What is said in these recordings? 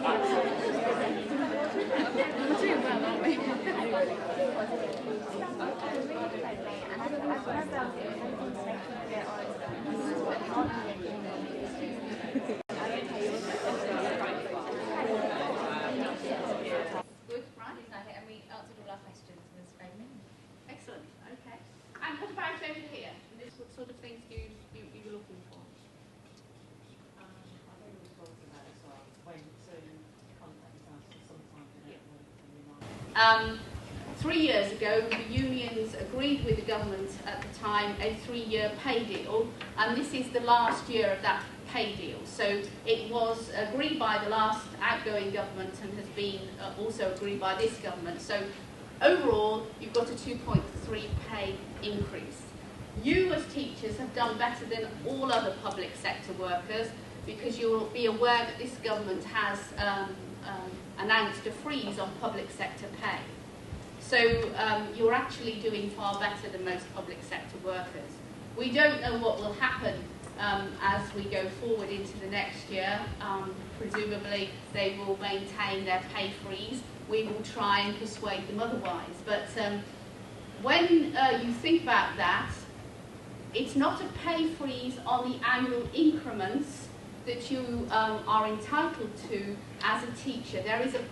doing well, aren't we? Good, right? And we answered all our questions, Ms. Craven. Excellent. Okay. And what about over here? What sort of things do you were looking for? I think we were talking about as well when to contact us sometimes they don't work. 3 years ago, the unions agreed with the government at the time a 3-year pay deal, and this is the last year of that pay deal. So it was agreed by the last outgoing government and has been also agreed by this government. So overall, you've got a 2.3 pay increase. You as teachers have done better than all other public sector workers, because you'll be aware that this government has announced a freeze on public sector pay. So you're actually doing far better than most public sector workers. We don't know what will happen as we go forward into the next year. Presumably they will maintain their pay freeze. We will try and persuade them otherwise. But when you think about that, it's not a pay freeze on the annual increments that you are entitled to as a teacher. There is a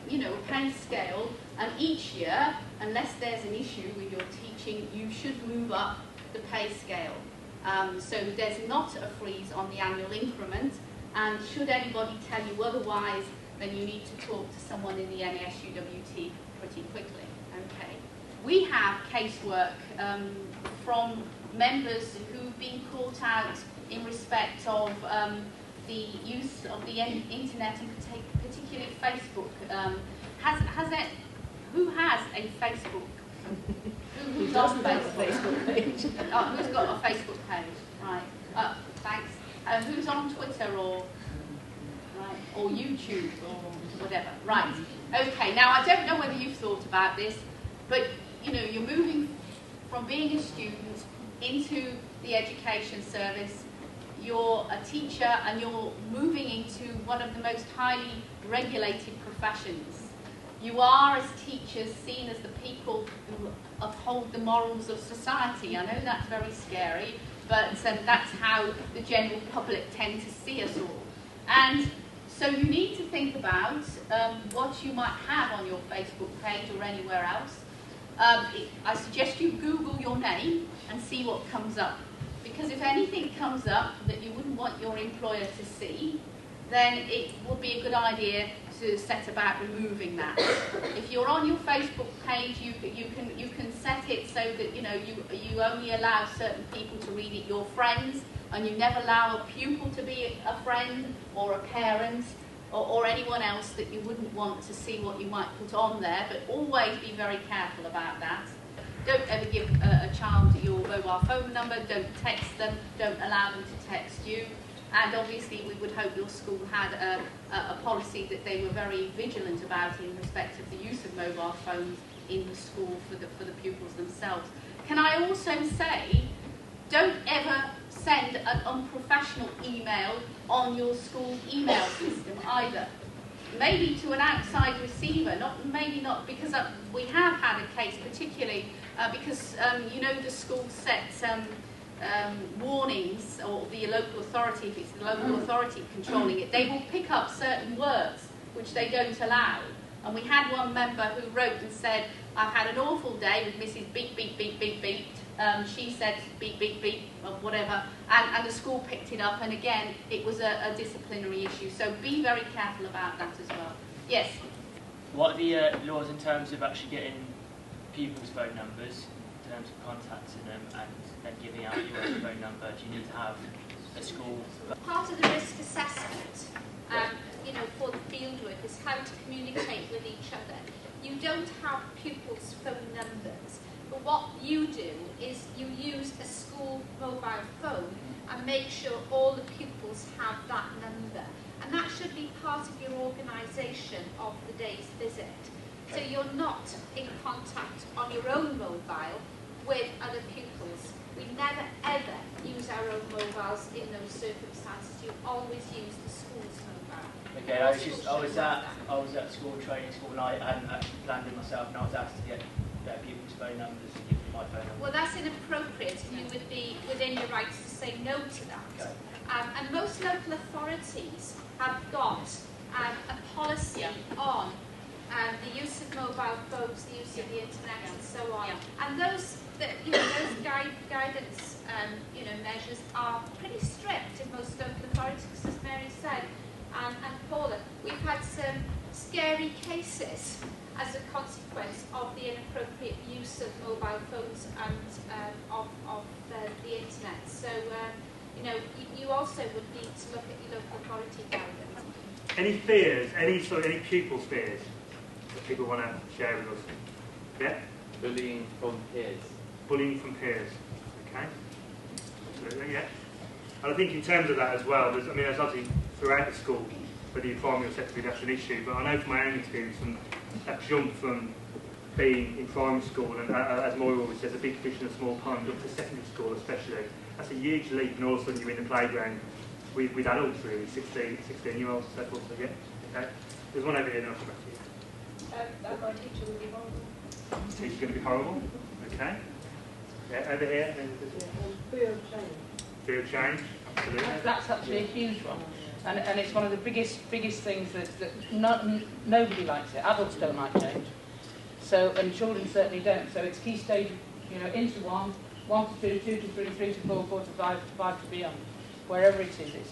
pay scale, and each year, unless there's an issue with your teaching, you should move up the pay scale. So there's not a freeze on the annual increment, and should anybody tell you otherwise, then you need to talk to someone in the NASUWT pretty quickly. Okay. We have casework from members who've been caught out in respect of the use of the internet, and particularly Facebook. Who has a Facebook? Who's on Facebook page? Who's got a Facebook page? Right. Thanks. Who's on Twitter or YouTube or whatever? Right. Okay. Now I don't know whether you've thought about this, but you're moving from being a student into the education service. You're a teacher and you're moving into one of the most highly regulated professions. You are, as teachers, seen as the people who uphold the morals of society. I know that's very scary, but that's how the general public tend to see us all. And so you need to think about what you might have on your Facebook page or anywhere else. I suggest you Google your name and see what comes up. Because if anything comes up that you wouldn't want your employer to see, then it would be a good idea to set about removing that. If you're on your Facebook page, you can set it so that you only allow certain people to read it, your friends, and you never allow a pupil to be a friend or a parent or anyone else that you wouldn't want to see what you might put on there. But always be very careful about that. Don't ever give a child your mobile phone number, don't text them, don't allow them to text you. And obviously we would hope your school had a policy that they were very vigilant about in respect of the use of mobile phones in the school for the pupils themselves. Can I also say, don't ever send an unprofessional email on your school email system either. Maybe to an outside receiver, maybe not, because we have had a case particularly because the school sets warnings, or the local authority, if it's the local authority controlling it, they will pick up certain words which they don't allow. And we had one member who wrote and said, I've had an awful day with Mrs. Beep, beep, beep, beep, beep. She said beep, beep, beep, or whatever, and the school picked it up, and again, it was a disciplinary issue. So be very careful about that as well. Yes? What are the laws in terms of actually getting pupils' phone numbers, in terms of contacting them and then giving out your own phone number? Do you need to have a school? Part of the risk assessment, for the fieldwork is how to communicate with each other. You don't have pupils' phone numbers, but what you do is you use a school mobile phone and make sure all the pupils have that number. And that should be part of your organisation of the day's visit. So you're not in contact on your own mobile with other pupils. We never ever use our own mobile mobiles in those circumstances. You always use the school's mobile. Okay, I was at school training school and I hadn't actually planned it myself, and I was asked to get people's phone numbers and give me my phone number. Well, that's inappropriate, and you would be within your rights to say no to that. Okay. And most local authorities have got a policy on the use of mobile phones, the use of the internet, and so on. And those guidance measures are pretty strict in most local authorities, as Mary said. And Paula, we've had some scary cases as a consequence of the inappropriate use of mobile phones and of the internet. So, you also would need to look at your local authority guidance. Any fears, any pupils' fears that people want to share with us? Yeah? Bullying from peers. Bullying from peers. Okay. Absolutely, yeah. And I think in terms of that as well, there's obviously throughout the school, whether you're primary or secondary, that's an issue. But I know from my own experience, from that jump from being in primary school, and as Moira always says, a big fish in a small pond, up to secondary school especially, that's a huge leap, and all of a sudden you're in the playground with adults, really, 16-year-olds and so forth. So, yeah, okay. There's one over here now. My teacher would be horrible. Teacher's going to be horrible. Okay. Yeah, over here. Fear of change. Fear of change. Absolutely. That's actually a huge one, and it's one of the biggest things that nobody likes it. Adults don't like change, and children certainly don't. So it's key stage, into 1, 1 to 2, 2 to 3, 3 to 4, 4 to 5, 5 to beyond, wherever it is.